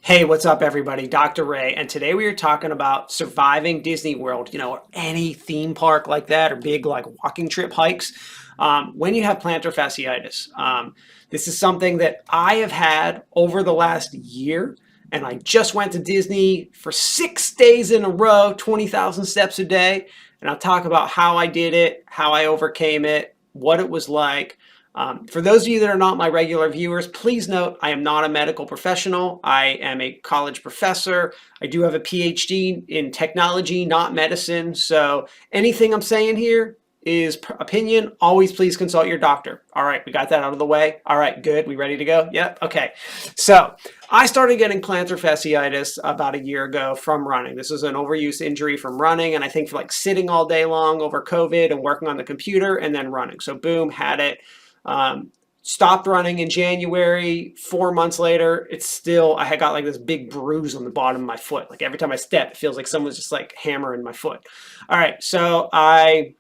Hey, what's up, everybody? Dr. Ray, and today we are talking about surviving Disney World, or any theme park like that, or big like walking trip hikes, when you have plantar fasciitis. This is something that I have had over the last year, and I just went to Disney for 6 days in a row, 20,000 steps a day, and I'll talk about how I did it, how I overcame it, what it was like. For those of you that are not my regular viewers, please note I am not a medical professional. I am a college professor. I do have a PhD in technology, not medicine. So anything I'm saying here is opinion. Always please consult your doctor. All right, we got that out of the way. All right, good. We ready to go? Yep. Okay. So I started getting plantar fasciitis about a year ago from running. This is an overuse injury from running, and I think for like sitting all day long over COVID and working on the computer and then running. So boom, had it. Stopped running in January. 4 months later, I had got like this big bruise on the bottom of my foot. Like every time I step, it feels like someone's just like hammering my foot. All right, so I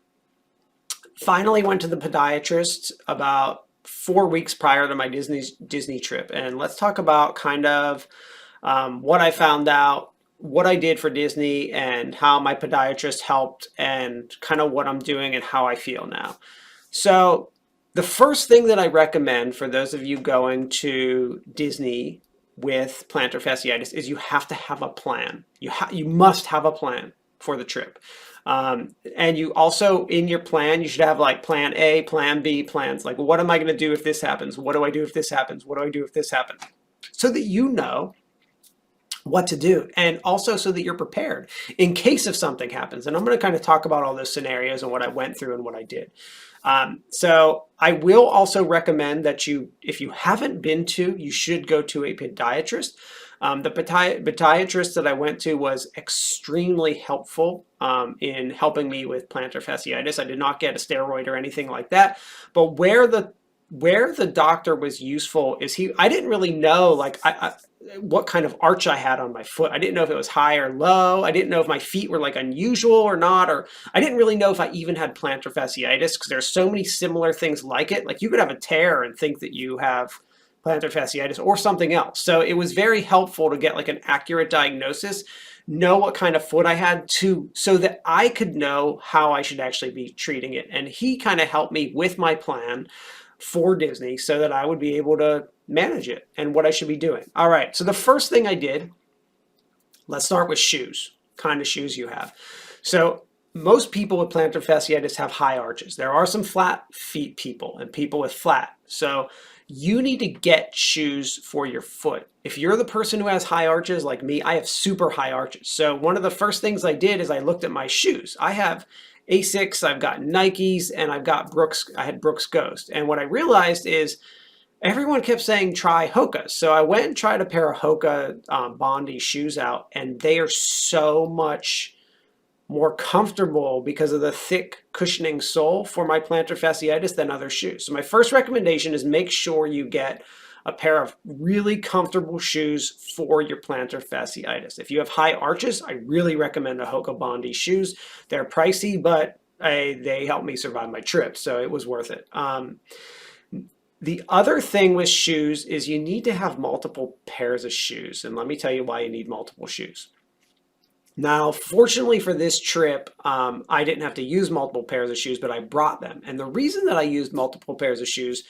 finally went to the podiatrist about 4 weeks prior to my Disney trip, and let's talk about kind of what I found out, what I did for Disney, and how my podiatrist helped, and kind of what I'm doing and how I feel now. So the first thing that I recommend for those of you going to Disney with plantar fasciitis is you have to have a plan. You must have a plan for the trip. And you also, in your plan, you should have like plan A, plan B, plans. Like, what am I going to do if this happens? What do I do if this happens? What do I do if this happens? So that you know what to do, and also so that you're prepared in case if something happens. And I'm going to kind of talk about all those scenarios and what I went through and what I did. So I will also recommend that if you haven't been to, you should go to a podiatrist. The podiatrist that I went to was extremely helpful in helping me with plantar fasciitis. I did not get a steroid or anything like that, but where the doctor was useful is I didn't really know like what kind of arch I had on my foot. I didn't know if it was high or low. I didn't know if my feet were like unusual or not, or I didn't really know if I even had plantar fasciitis, because there's so many similar things like it. Like you could have a tear and think that you have plantar fasciitis or something else. So it was very helpful to get like an accurate diagnosis, know what kind of foot I had so that I could know how I should actually be treating it. And he kind of helped me with my plan for Disney so that I would be able to manage it and what I should be doing. All right, so the first thing I did, let's start with shoes, kind of shoes you have. So most people with plantar fasciitis have high arches. There are some flat feet people and people with flat. So you need to get shoes for your foot. If you're the person who has high arches like me, I have super high arches. So one of the first things I did is I looked at my shoes. I have Asics, I've got Nikes, and I've got Brooks. I had Brooks Ghost. And what I realized is everyone kept saying try Hoka's. So I went and tried a pair of Hoka Bondi shoes out, and they are so much more comfortable because of the thick cushioning sole for my plantar fasciitis than other shoes. So my first recommendation is make sure you get a pair of really comfortable shoes for your plantar fasciitis. If you have high arches, I really recommend the Hoka Bondi shoes. They're pricey, but they helped me survive my trip, so it was worth it. The other thing with shoes is you need to have multiple pairs of shoes, and let me tell you why you need multiple shoes. Now, fortunately for this trip, I didn't have to use multiple pairs of shoes, but I brought them. And the reason that I used multiple pairs of shoes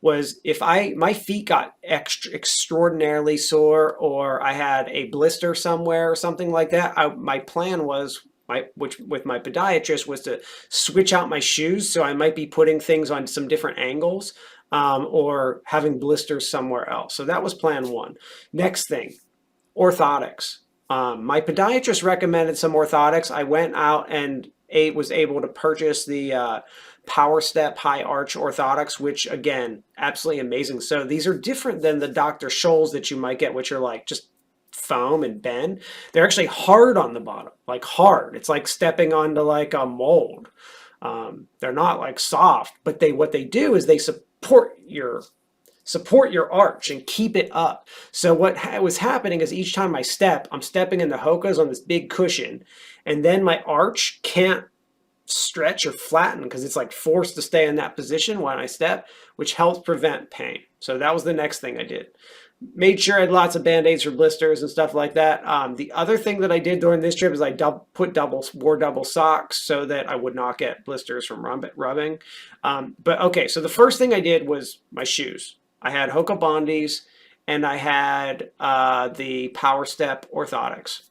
was if my feet got extraordinarily sore, or I had a blister somewhere or something like that, my plan was, with my podiatrist, was to switch out my shoes. So I might be putting things on some different angles or having blisters somewhere else. So that was plan one. Next thing, orthotics. My podiatrist recommended some orthotics. I went out and was able to purchase the Power Step High Arch Orthotics, which again, absolutely amazing. So these are different than the Dr. Scholl's that you might get, which are like just foam and bend. They're actually hard on the bottom, like hard. It's like stepping onto like a mold. They're not like soft, but what they do is they support your arch and keep it up. So what was happening is each time I step, I'm stepping in the Hoka's on this big cushion, and then my arch can't stretch or flatten because it's like forced to stay in that position when I step, which helps prevent pain. So that was the next thing I did. Made sure I had lots of band-aids for blisters and stuff like that. The other thing that I did during this trip is I wore double socks so that I would not get blisters from rubbing. But okay, so the first thing I did was my shoes. I had Hoka Bondis and I had the Power Step Orthotics.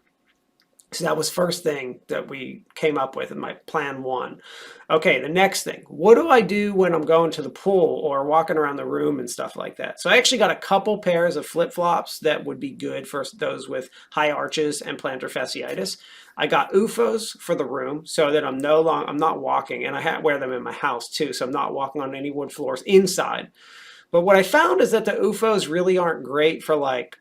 So that was first thing that we came up with in my plan one. Okay, the next thing. What do I do when I'm going to the pool or walking around the room and stuff like that? So I actually got a couple pairs of flip-flops that would be good for those with high arches and plantar fasciitis. I got UFOs for the room so that I'm not walking, and I wear them in my house too, so I'm not walking on any wood floors inside. But what I found is that the UFOs really aren't great for like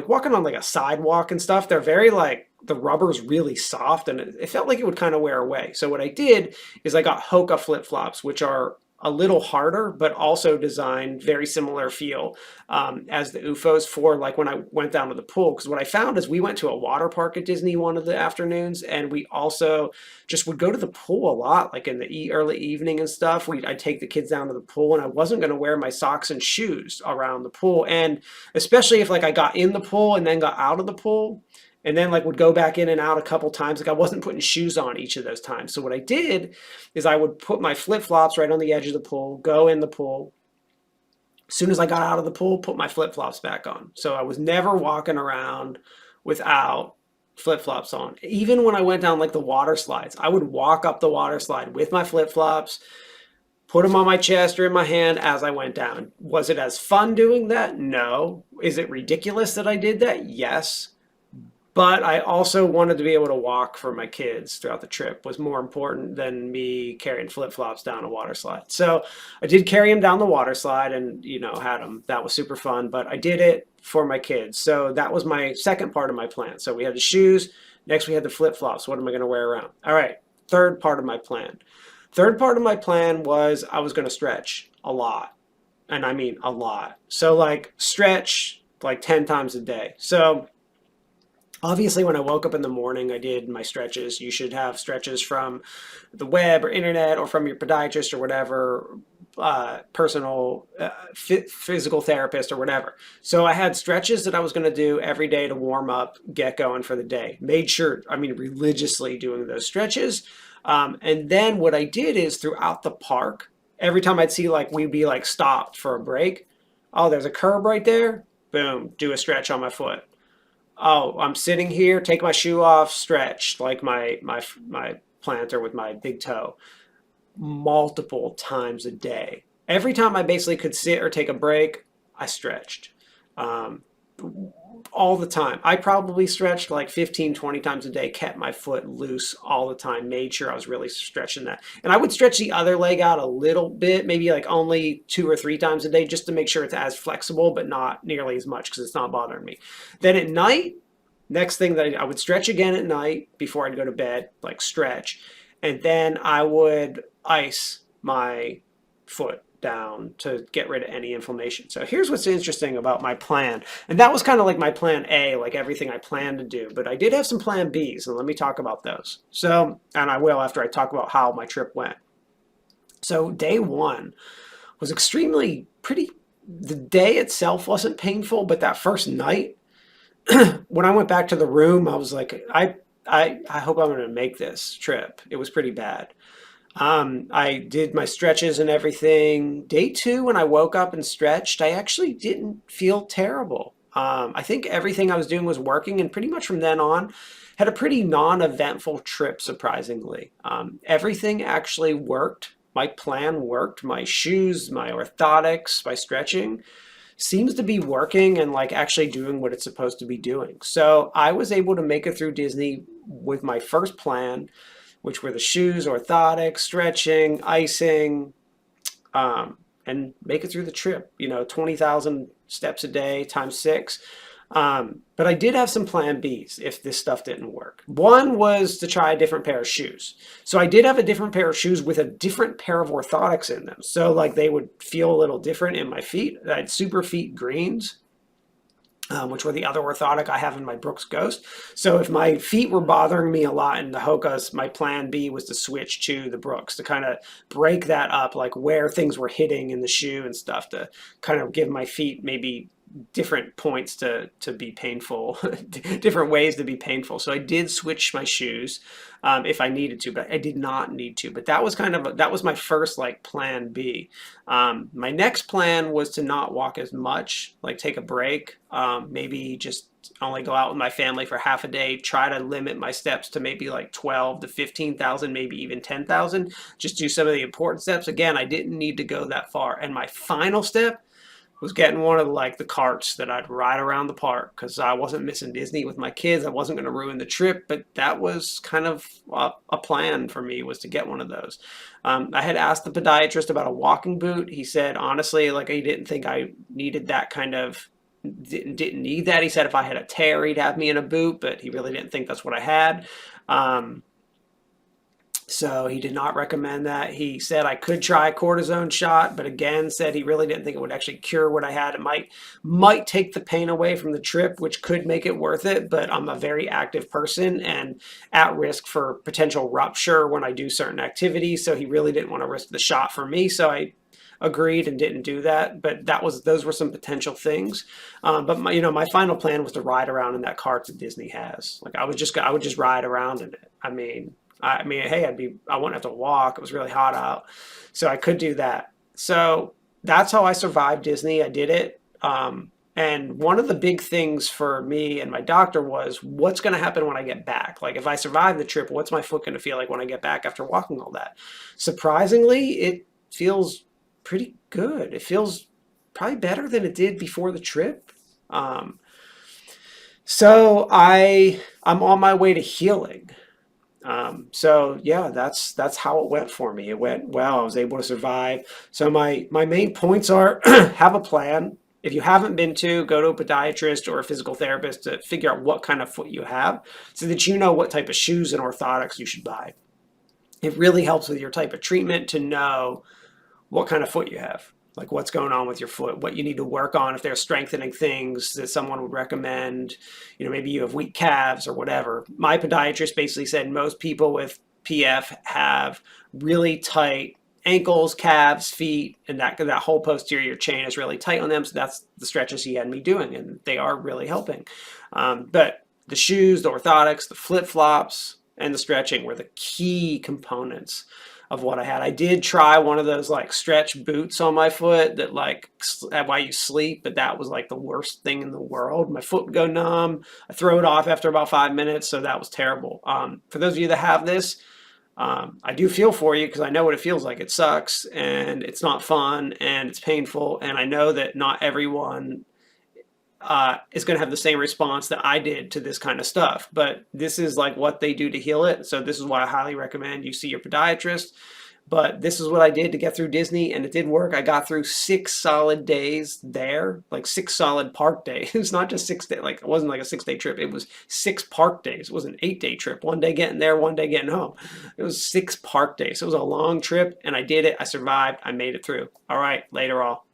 walking on like a sidewalk and stuff. They're very like, the rubber's really soft and it felt like it would kind of wear away. So what I did is I got Hoka flip-flops, which are a little harder, but also designed very similar feel as the UFOs for like when I went down to the pool. Because what I found is we went to a water park at Disney one of the afternoons, and we also just would go to the pool a lot, like in the early evening and stuff. I'd take the kids down to the pool, and I wasn't going to wear my socks and shoes around the pool. And especially if like I got in the pool and then got out of the pool, and then like would go back in and out a couple times. Like I wasn't putting shoes on each of those times. So what I did is I would put my flip-flops right on the edge of the pool, go in the pool. As soon as I got out of the pool, put my flip-flops back on. So I was never walking around without flip-flops on. Even when I went down like the water slides, I would walk up the water slide with my flip-flops, put them on my chest or in my hand as I went down. Was it as fun doing that? No. Is it ridiculous that I did that? Yes. But I also wanted to be able to walk for my kids throughout the trip was more important than me carrying flip-flops down a water slide. So I did carry them down the water slide and, had them. That was super fun, but I did it for my kids. So that was my second part of my plan. So we had the shoes. Next, we had the flip-flops. What am I going to wear around? All right. Third part of my plan. Third part of my plan was I was going to stretch a lot. And I mean a lot. So like stretch like 10 times a day. So obviously, when I woke up in the morning, I did my stretches. You should have stretches from the web or internet or from your podiatrist or whatever, personal physical therapist or whatever. So I had stretches that I was going to do every day to warm up, get going for the day. Made sure, religiously doing those stretches. And then what I did is throughout the park, every time I'd see we'd be stopped for a break. Oh, there's a curb right there. Boom, do a stretch on my foot. Oh, I'm sitting here, take my shoe off, stretch like my plantar with my big toe multiple times a day. Every time I basically could sit or take a break, I stretched. All the time. I probably stretched like 15, 20 times a day, kept my foot loose all the time, made sure I was really stretching that. And I would stretch the other leg out a little bit, maybe like only 2 or 3 times a day, just to make sure it's as flexible, but not nearly as much because it's not bothering me. Then at night, next thing that I would stretch again at night before I'd go to bed, like stretch. And then I would ice my foot down to get rid of any inflammation. So here's what's interesting about my plan. And that was kind of like my plan A, like everything I planned to do. But I did have some plan Bs, and let me talk about those. So, and I will after I talk about how my trip went. So day one was the day itself wasn't painful, but that first night, when I went back to the room, I was like, I hope I'm going to make this trip. It was pretty bad. I did my stretches and everything. Day 2, when I woke up and stretched, I actually didn't feel terrible. I think everything I was doing was working, and pretty much from then on, had a pretty non-eventful trip, surprisingly. Everything actually worked. My plan worked. My shoes, my orthotics, my stretching seems to be working and actually doing what it's supposed to be doing. So I was able to make it through Disney with my first plan, which were the shoes, orthotics, stretching, icing, and make it through the trip, 20,000 steps a day times 6. But I did have some plan Bs if this stuff didn't work. One was to try a different pair of shoes. So I did have a different pair of shoes with a different pair of orthotics in them. So they would feel a little different in my feet. I had Super Feet Greens, which were the other orthotic I have in my Brooks Ghost. So if my feet were bothering me a lot in the Hokas, my plan B was to switch to the Brooks to kind of break that up, like where things were hitting in the shoe and stuff, to kind of give my feet maybe different points to be painful, different ways to be painful. So I did switch my shoes if I needed to, but I did not need to. But that was that was my first like plan B. My next plan was to not walk as much, like take a break, maybe just only go out with my family for half a day, try to limit my steps to maybe like 12 to 15,000, maybe even 10,000, just do some of the important steps. Again, I didn't need to go that far. And my final step was getting one of like the carts that I'd ride around the park because I wasn't missing Disney with my kids. I wasn't going to ruin the trip, but that was kind of a plan for me, was to get one of those. I had asked the podiatrist about a walking boot. He said, honestly, like he didn't think I needed that kind of, didn't need that. He said if I had a tear, he'd have me in a boot, but he really didn't think that's what I had. So he did not recommend that. He said I could try a cortisone shot, but again said he really didn't think it would actually cure what I had. It might take the pain away from the trip, which could make it worth it, but I'm a very active person and at risk for potential rupture when I do certain activities. So he really didn't want to risk the shot for me. So I agreed and didn't do that, but those were some potential things. But my final plan was to ride around in that cart that Disney has. Like I would just ride around in it. Hey, I wouldn't have to walk. It was really hot out, so I could do that. So that's how I survived Disney. I did it. And one of the big things for me and my doctor was, what's going to happen when I get back? Like if I survive the trip, what's my foot going to feel like when I get back after walking all that? Surprisingly, it feels pretty good. It feels probably better than it did before the trip. So I'm on my way to healing. So yeah, that's how it went for me. It went well. I was able to survive. So my main points are have a plan. If you haven't been to, go to a podiatrist or a physical therapist to figure out what kind of foot you have so that you know what type of shoes and orthotics you should buy. It really helps with your type of treatment to know what kind of foot you have, like what's going on with your foot, what you need to work on, if there's strengthening things that someone would recommend. Maybe you have weak calves or whatever. My podiatrist basically said most people with PF have really tight ankles, calves, feet, and that whole posterior chain is really tight on them. So that's the stretches he had me doing, and they are really helping. But the shoes, the orthotics, the flip-flops, and the stretching were the key components of what I had. I did try one of those like stretch boots on my foot that like while you sleep, but that was like the worst thing in the world. My foot would go numb. I throw it off after about 5 minutes, so that was terrible. For those of you that have this, I do feel for you because I know what it feels like. It sucks and it's not fun and it's painful, and I know that not everyone is going to have the same response that I did to this kind of stuff. But this is like what they do to heal it. So this is why I highly recommend you see your podiatrist. But this is what I did to get through Disney, and it did work. I got through 6 solid days there, like 6 solid park days. It's not just 6 days, like it wasn't like a 6-day trip. It was 6 park days. It was an 8-day trip. 1 day getting there, 1 day getting home. It was 6 park days. It was a long trip, and I did it. I survived. I made it through. All right, later all.